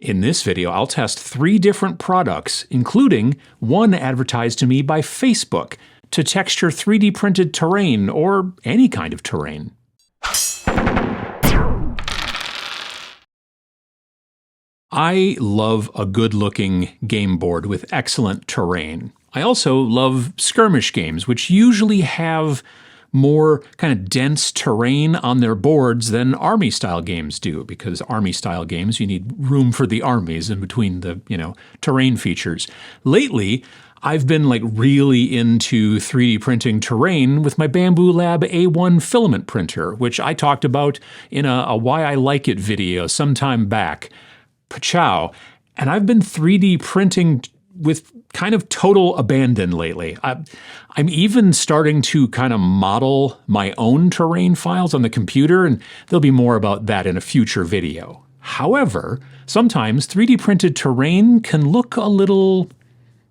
In this video, I'll test 3 different products, including one advertised to me by Facebook to texture 3D printed terrain or any kind of terrain. I love a good-looking game board with excellent terrain. I also love skirmish games, which usually have more kind of dense terrain on their boards than army-style games do, because army-style games, you need room for the armies in between the, terrain features. Lately, I've been really into 3D printing terrain with my Bamboo Lab A1 filament printer, which I talked about in a Why I Like It video sometime back. Pachow. And I've been 3D printing with kind of total abandon lately. I'm even starting to kind of model my own terrain files on the computer, and there'll be more about that in a future video. However, sometimes 3D printed terrain can look a little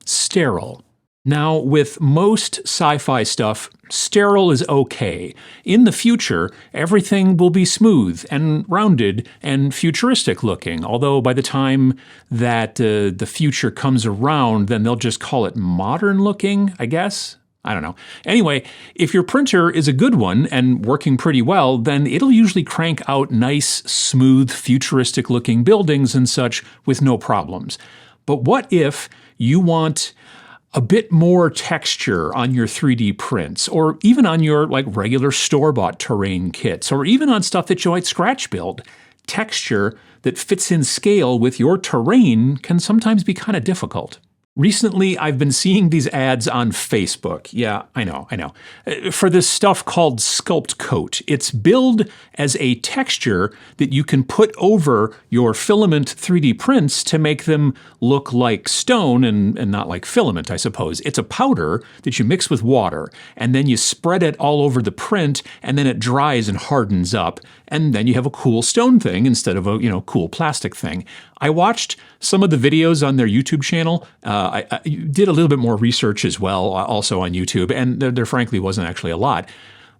sterile. Now, with most sci-fi stuff, sterile is okay. In the future, everything will be smooth and rounded and futuristic looking, although by the time that the future comes around, then they'll just call it modern looking, I guess. I don't know. Anyway, if your printer is a good one and working pretty well, then it'll usually crank out nice, smooth, futuristic looking buildings and such with no problems. But what if you want a bit more texture on your 3D prints, or even on your regular store-bought terrain kits, or even on stuff that you might scratch build? Texture that fits in scale with your terrain can sometimes be kind of difficult. Recently, I've been seeing these ads on Facebook. Yeah, I know. For this stuff called Sculpt Coat. It's billed as a texture that you can put over your filament 3D prints to make them look like stone and not like filament, I suppose. It's a powder that you mix with water, and then you spread it all over the print, and then it dries and hardens up, and then you have a cool stone thing instead of a cool plastic thing. I watched some of the videos on their YouTube channel. I did a little bit more research as well, also on YouTube, and there frankly wasn't actually a lot.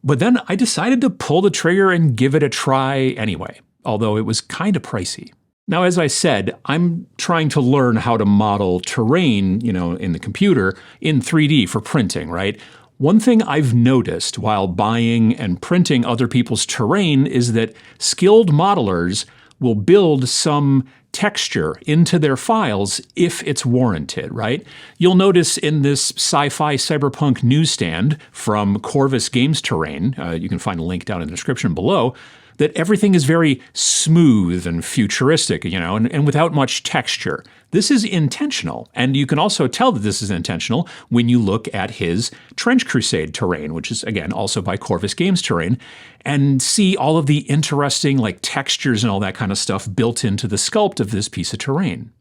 But then I decided to pull the trigger and give it a try anyway, although it was kind of pricey. Now, as I said, I'm trying to learn how to model terrain, in the computer in 3D for printing, right? One thing I've noticed while buying and printing other people's terrain is that skilled modelers will build some texture into their files if it's warranted, right? You'll notice in this sci-fi cyberpunk newsstand from Corvus Games Terrain, you can find a link down in the description below, that everything is very smooth and futuristic, and without much texture. This is intentional, and you can also tell that this is intentional when you look at his Trench Crusade terrain, which is, again, also by Corvus Games Terrain, and see all of the interesting textures and all that kind of stuff built into the sculpt of this piece of terrain.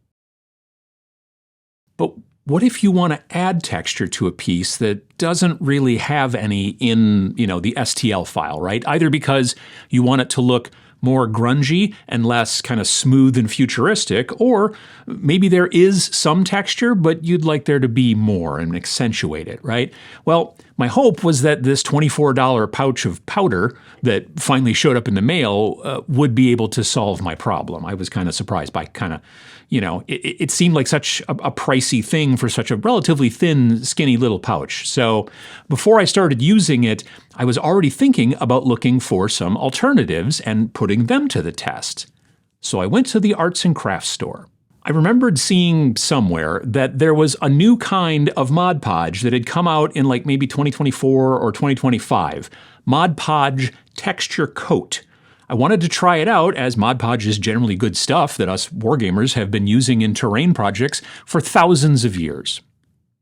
But what if you want to add texture to a piece that doesn't really have any in, the STL file, right? Either because you want it to look more grungy and less kind of smooth and futuristic, or maybe there is some texture, but you'd like there to be more and accentuate it, right? Well, my hope was that this $24 pouch of powder that finally showed up in the mail would be able to solve my problem. I was kind of surprised by it seemed like such a pricey thing for such a relatively thin, skinny little pouch. So before I started using it, I was already thinking about looking for some alternatives and putting them to the test. So I went to the arts and crafts store. I remembered seeing somewhere that there was a new kind of Mod Podge that had come out in maybe 2024 or 2025. Mod Podge Texture Coat. I wanted to try it out, as Mod Podge is generally good stuff that us wargamers have been using in terrain projects for thousands of years.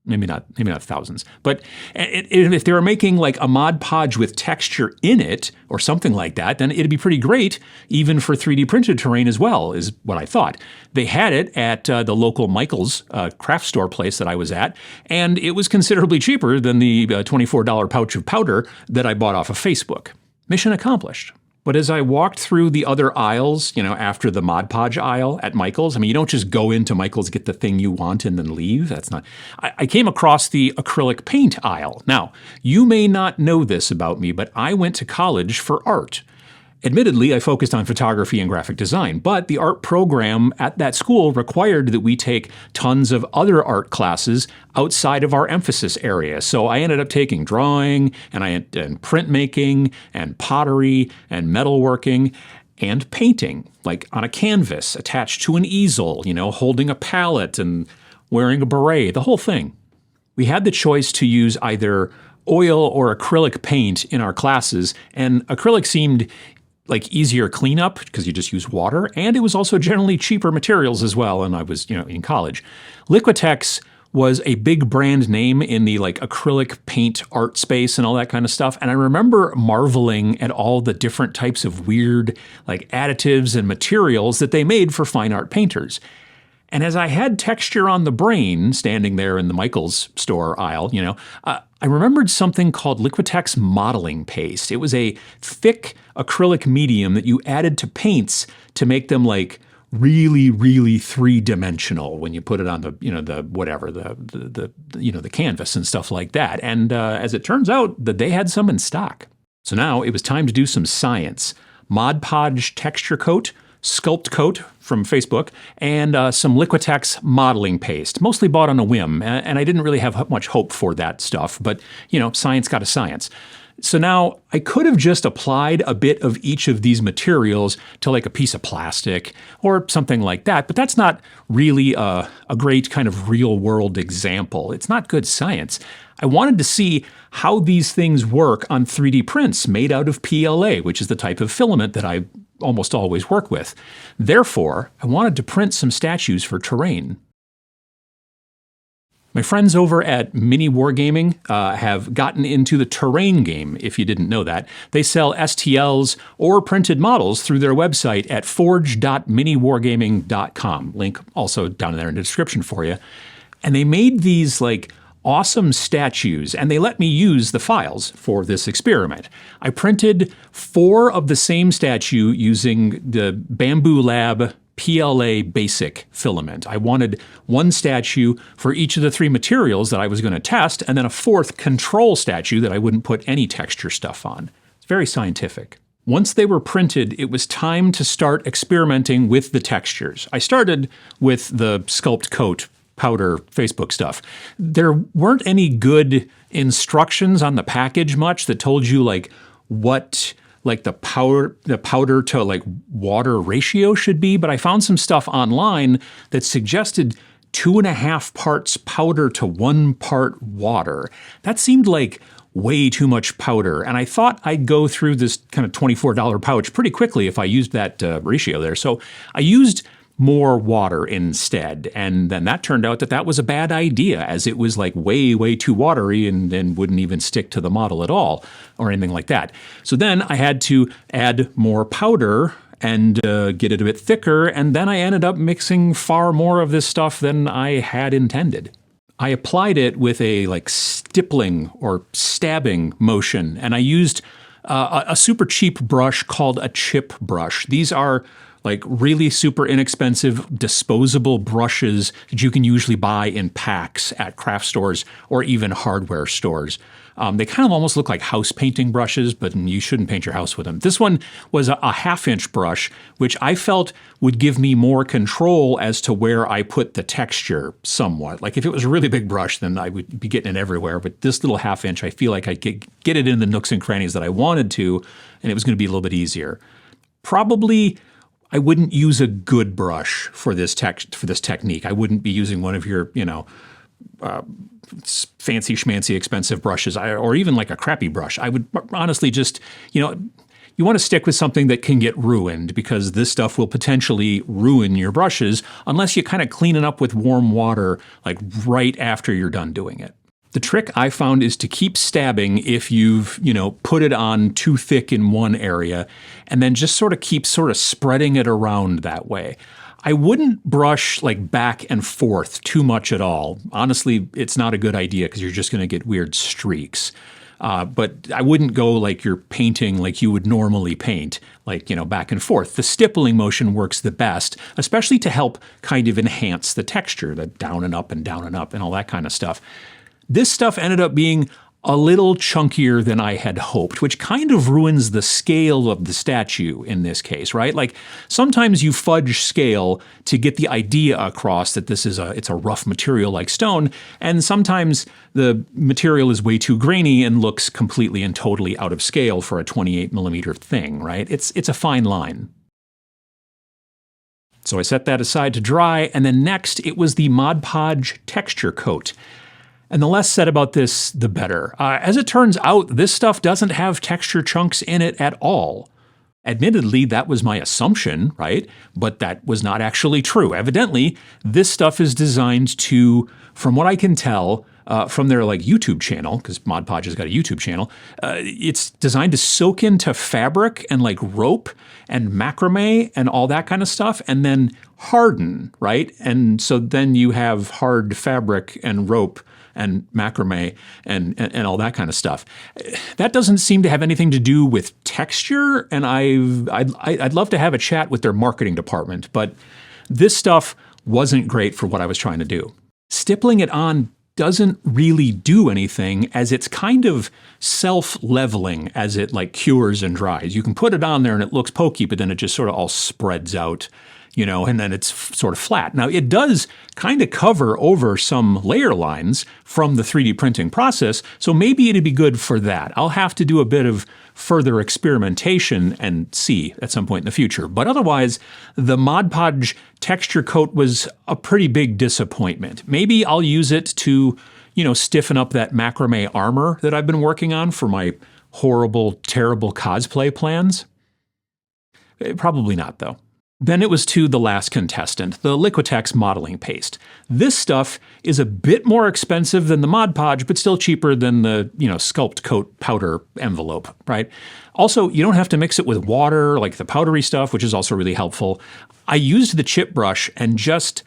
Maybe not thousands, but if they were making a Mod Podge with texture in it or something like that, then it'd be pretty great even for 3D printed terrain as well, is what I thought. They had it at the local Michael's craft store place that I was at, and it was considerably cheaper than the $24 pouch of powder that I bought off of Facebook. Mission accomplished. But as I walked through the other aisles, after the Mod Podge aisle at Michael's, you don't just go into Michael's, get the thing you want, and then leave. That's not. I came across the acrylic paint aisle. Now, you may not know this about me, but I went to college for art. Admittedly, I focused on photography and graphic design, but the art program at that school required that we take tons of other art classes outside of our emphasis area. So I ended up taking drawing and printmaking and pottery and metalworking and painting, like on a canvas attached to an easel, holding a palette and wearing a beret, the whole thing. We had the choice to use either oil or acrylic paint in our classes, and acrylic seemed like easier cleanup because you just use water, and it was also generally cheaper materials as well, and I was, in college. Liquitex was a big brand name in the like acrylic paint art space and all that kind of stuff, and I remember marveling at all the different types of weird like additives and materials that they made for fine art painters. And as I had texture on the brain, standing there in the Michaels store aisle, I remembered something called Liquitex modeling paste. It was a thick acrylic medium that you added to paints to make them like really, really three-dimensional when you put it on the canvas and stuff like that. And as it turns out, that they had some in stock. So now it was time to do some science. Mod Podge texture coat, Sculpt Coat from Facebook, and some Liquitex modeling paste, mostly bought on a whim, and I didn't really have much hope for that stuff, but, science got a science. So now I could have just applied a bit of each of these materials to like a piece of plastic or something like that, but that's not really a great kind of real-world example. It's not good science. I wanted to see how these things work on 3D prints made out of PLA, which is the type of filament that I almost always work with. Therefore, I wanted to print some statues for terrain. My friends over at Mini Wargaming have gotten into the terrain game, if you didn't know that. They sell STLs or printed models through their website at forge.miniwargaming.com. Link also down there in the description for you. And they made these like awesome statues, and they let me use the files for this experiment. I printed 4 of the same statue using the Bamboo Lab PLA basic filament. I wanted 1 statue for each of the 3 materials that I was going to test, and then a 4th control statue that I wouldn't put any texture stuff on. It's very scientific. Once they were printed, it was time to start experimenting with the textures. I started with the Sculpt Coat powder Facebook stuff. There weren't any good instructions on the package much that told you like what like the powder to like water ratio should be, but I found some stuff online that suggested 2.5 parts powder to 1 part water. That seemed like way too much powder, and I thought I'd go through this kind of $24 pouch pretty quickly if I used that ratio there. So I used more water instead. And then that turned out that that was a bad idea, as it was like way, way too watery and wouldn't even stick to the model at all or anything like that. So then I had to add more powder and get it a bit thicker. And then I ended up mixing far more of this stuff than I had intended. I applied it with a like stippling or stabbing motion, and I used a super cheap brush called a chip brush. These are like really super inexpensive disposable brushes that you can usually buy in packs at craft stores or even hardware stores. They kind of almost look like house painting brushes, but you shouldn't paint your house with them. This one was a 1/2-inch brush, which I felt would give me more control as to where I put the texture somewhat. Like if it was a really big brush, then I would be getting it everywhere. But this little 1/2-inch, I feel like I could get it in the nooks and crannies that I wanted to, and it was going to be a little bit easier. Probably I wouldn't use a good brush for this technique. I wouldn't be using one of your, fancy schmancy expensive brushes, or even like a crappy brush. I would honestly just, you want to stick with something that can get ruined, because this stuff will potentially ruin your brushes unless you kind of clean it up with warm water like right after you're done doing it. The trick I found is to keep stabbing if you've, put it on too thick in one area, and then just keep spreading it around that way. I wouldn't brush like back and forth too much at all. Honestly, it's not a good idea because you're just going to get weird streaks. But I wouldn't go like you're painting like you would normally paint, like, back and forth. The stippling motion works the best, especially to help kind of enhance the texture, the down and up and all that kind of stuff. This stuff ended up being a little chunkier than I had hoped, which kind of ruins the scale of the statue in this case, right? Like sometimes you fudge scale to get the idea across that it's a rough material like stone, and sometimes the material is way too grainy and looks completely and totally out of scale for a 28mm thing, right? It's a fine line. So I set that aside to dry, and then next it was the Mod Podge texture coat. And the less said about this, the better. As it turns out, this stuff doesn't have texture chunks in it at all. Admittedly, that was my assumption, right? But that was not actually true. Evidently, this stuff is designed to, from what I can tell, from their YouTube channel, because Mod Podge has got a YouTube channel, it's designed to soak into fabric and rope and macrame and all that kind of stuff, and then harden, right? And so then you have hard fabric and rope and macrame and all that kind of stuff. That doesn't seem to have anything to do with texture, and I'd love to have a chat with their marketing department, but this stuff wasn't great for what I was trying to do. Stippling it on doesn't really do anything, as it's kind of self-leveling as it cures and dries. You can put it on there and it looks pokey, but then it just sort of all spreads out, and then it's sort of flat. Now, it does kind of cover over some layer lines from the 3D printing process, so maybe it'd be good for that. I'll have to do a bit of further experimentation and see at some point in the future. But otherwise, the Mod Podge texture coat was a pretty big disappointment. Maybe I'll use it to, stiffen up that macrame armor that I've been working on for my horrible, terrible cosplay plans. Probably not, though. Then it was to the last contestant, the Liquitex modeling paste. This stuff is a bit more expensive than the Mod Podge, but still cheaper than the, Sculpt Coat powder envelope, right? Also, you don't have to mix it with water like the powdery stuff, which is also really helpful. I used the chip brush and just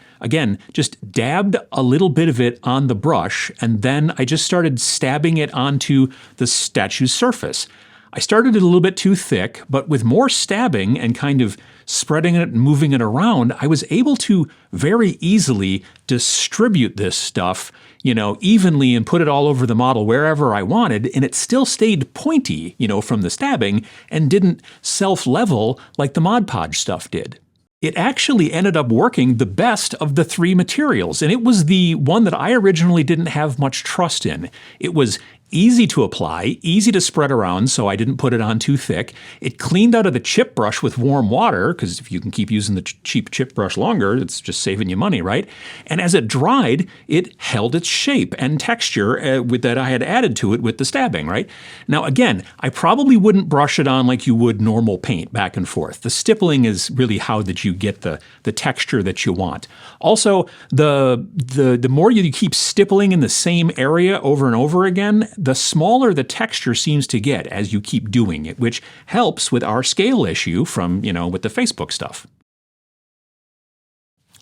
dabbed a little bit of it on the brush, and then I just started stabbing it onto the statue's surface. I started it a little bit too thick, but with more stabbing and kind of spreading it and moving it around, I was able to very easily distribute this stuff, evenly and put it all over the model wherever I wanted, and it still stayed pointy, from the stabbing and didn't self-level like the Mod Podge stuff did. It actually ended up working the best of the three materials, and it was the one that I originally didn't have much trust in. It was easy to apply, easy to spread around so I didn't put it on too thick. It cleaned out of the chip brush with warm water, because if you can keep using the cheap chip brush longer, it's just saving you money, right? And as it dried, it held its shape and texture that I had added to it with the stabbing, right? Now again, I probably wouldn't brush it on like you would normal paint back and forth. The stippling is really how that you get the texture that you want. Also, the more you keep stippling in the same area over and over again, the smaller the texture seems to get as you keep doing it, which helps with our scale issue from, with the Facebook stuff.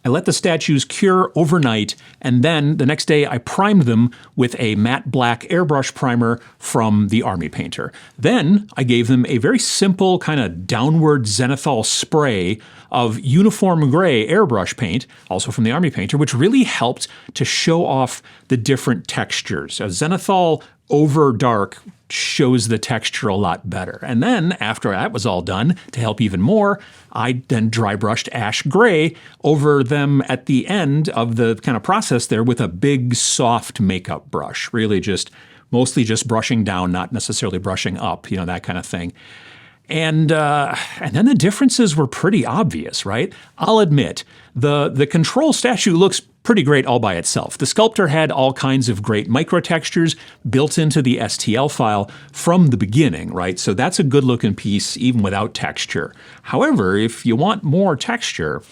I let the statues cure overnight, and then the next day I primed them with a matte black airbrush primer from the Army Painter. Then I gave them a very simple kind of downward zenithal spray of uniform gray airbrush paint, also from the Army Painter, which really helped to show off the different textures. Zenithal over dark shows the texture a lot better. And then after that was all done, to help even more, I then dry brushed ash gray over them at the end of the kind of process there with a big soft makeup brush, really mostly just brushing down, not necessarily brushing up, that kind of thing. And then the differences were pretty obvious, right? I'll admit, the control statue looks pretty great all by itself. The sculptor had all kinds of great microtextures built into the STL file from the beginning, right? So that's a good looking piece even without texture. However, if you want more texture,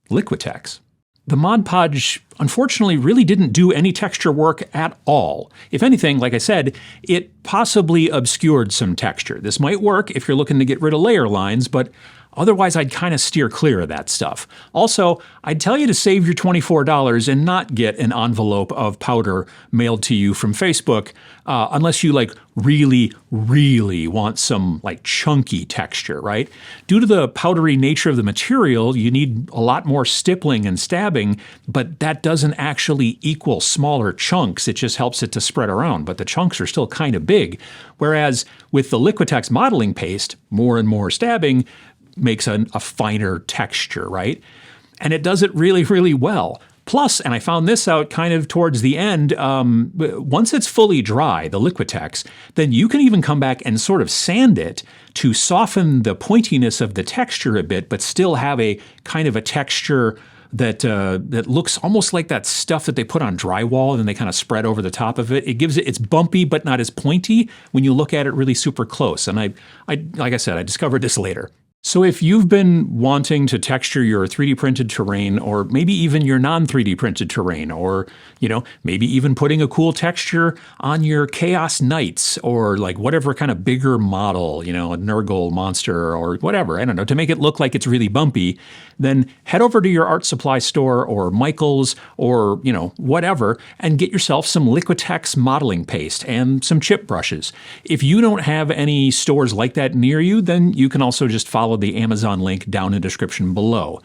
Liquitex. The Mod Podge, unfortunately, really didn't do any texture work at all. If anything, like I said, it possibly obscured some texture. This might work if you're looking to get rid of layer lines, but Otherwise, I'd kind of steer clear of that stuff. Also, I'd tell you to save your $24 and not get an envelope of powder mailed to you from Facebook unless you like really, really want some like chunky texture, right? Due to the powdery nature of the material, you need a lot more stippling and stabbing, but that doesn't actually equal smaller chunks. It just helps it to spread around, but the chunks are still kind of big. Whereas with the Liquitex modeling paste, more and more stabbing makes a finer texture, right? And it does it really, really well. Plus, and I found this out kind of towards the end, once it's fully dry, the Liquitex, then you can even come back and sort of sand it to soften the pointiness of the texture a bit, but still have a kind of a texture that looks almost like that stuff that they put on drywall and then they kind of spread over the top of it. It gives it's bumpy but not as pointy when you look at it really super close. And I like I said, I discovered this later. So if you've been wanting to texture your 3D printed terrain, or maybe even your non-3D printed terrain, or, maybe even putting a cool texture on your Chaos Knights, or like whatever kind of bigger model, a Nurgle monster or whatever, I don't know, to make it look like it's really bumpy, then head over to your art supply store or Michael's or, whatever, and get yourself some Liquitex modeling paste and some chip brushes. If you don't have any stores like that near you, then you can also just follow the Amazon link down in the description below.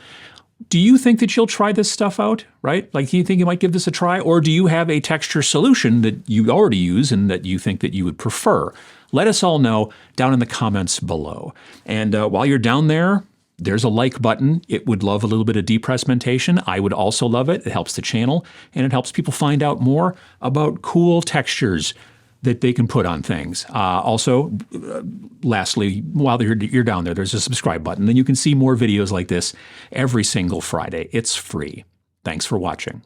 Do you think that you'll try this stuff out, right? Like, do you think you might give this a try? Or do you have a texture solution that you already use and that you think that you would prefer? Let us all know down in the comments below. And while you're down there, there's a like button. It would love a little bit of depressmentation. I would also love it. It helps the channel, and it helps people find out more about cool textures that they can put on things. Lastly, while you're down there, there's a subscribe button. Then you can see more videos like this every single Friday. It's free. Thanks for watching.